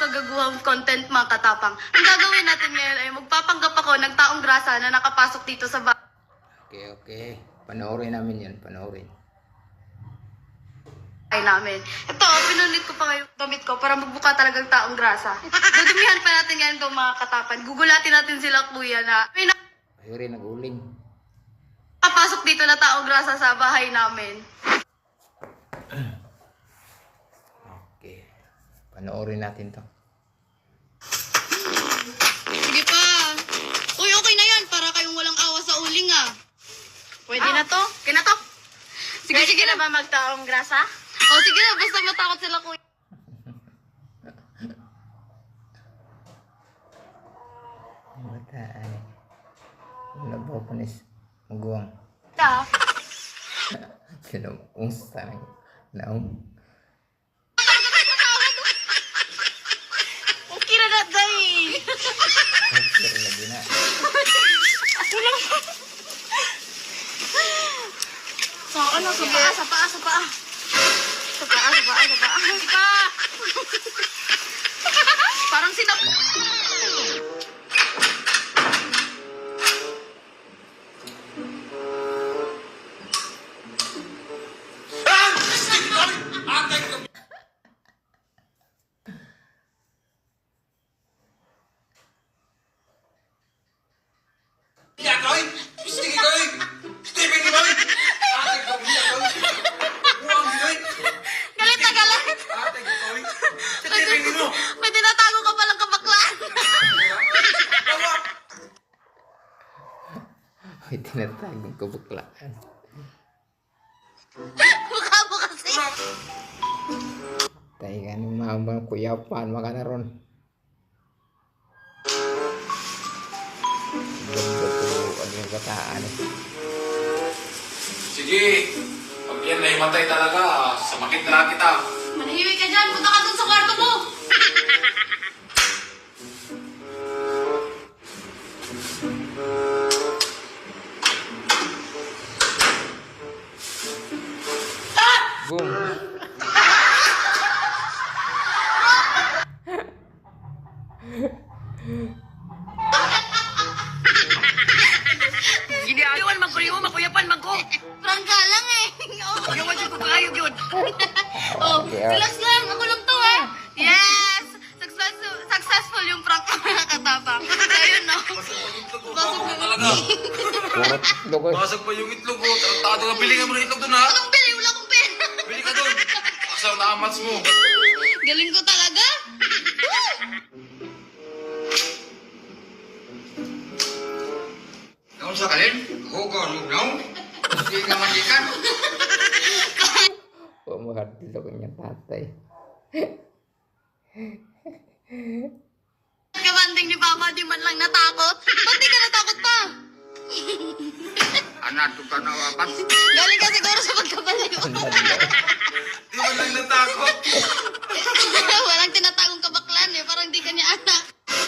kagaguhang content mga katapang. Ang gagawin natin ngayon ay magpapanggap ako ng taong grasa na nakapasok dito sa bahay Okay. Panoorin namin yan, panoorin. namin. Ito, pinulit ko pa ngayon damit ko para magbuka talagang taong grasa. Dudumihan pa natin ngayon itong mga katapan. Gugulatin natin sila kuya na may Ayun rin, nag-uling. nakapasok dito na taong grasa sa bahay namin. Okay. Panoorin natin to. Sige pa. Uy, okay na yan. Para kayong walang awa sa uling ah. Pwede na to? Okay na to? Sige, Pwede sige ka na. na ba magtaong grasa? O sige na, basta matakot sila kuya. Bataan. Wala ba po nis maguwang? Ta. Kinumusta ng naong. Okay na na, day! Pero lagi na. So, ano? Sa paa, sa paa, sa paa. Sa paa, sa paa, sa paa. Sige pa. Parang sinap... Galit na galit. May tinatago ka palang kabaklaan. May tinatagong kabuklaan. Mukha mo kasi. Tayo ka ng mga kuyapan, mga naron. Ganda to, ano yung bataan eh. Sige, pag yan ay matay talaga, samakit na kita. Manahimik ka dyan. Punta ka dun sa kwarto mo. Boom! Giniagawan man ko niyo, makuyapan man ko! Prangka lang eh. Oh. Ayawan siya ko kaayog yun! Oh, Okay, relax lang. Ako lang to eh. Yes! Successful yung prank ko na katapang. Ayun no. Basok na Talaga, Kurot itlog eh. basag pa yung itlog ko. Tarantado ka, bilingan mo ng itlog doon ha. Anong bili? Wala akong pera. Bili ka doon. Aksaw na amats mo. Galing ko talaga. Kamu sa kalin? Hugon mo daw. Hindi ka magikan. Pamahatilo ko niya tatay. Kabanding ni Papa, di man lang natakot. Ba't di ka natakot pa? Anak to ka na wapat. Galing ka siguro sa pagkabaliw. Di ba lang natakot? Walang tinatagong kabaklan eh. Parang di ka niya anak.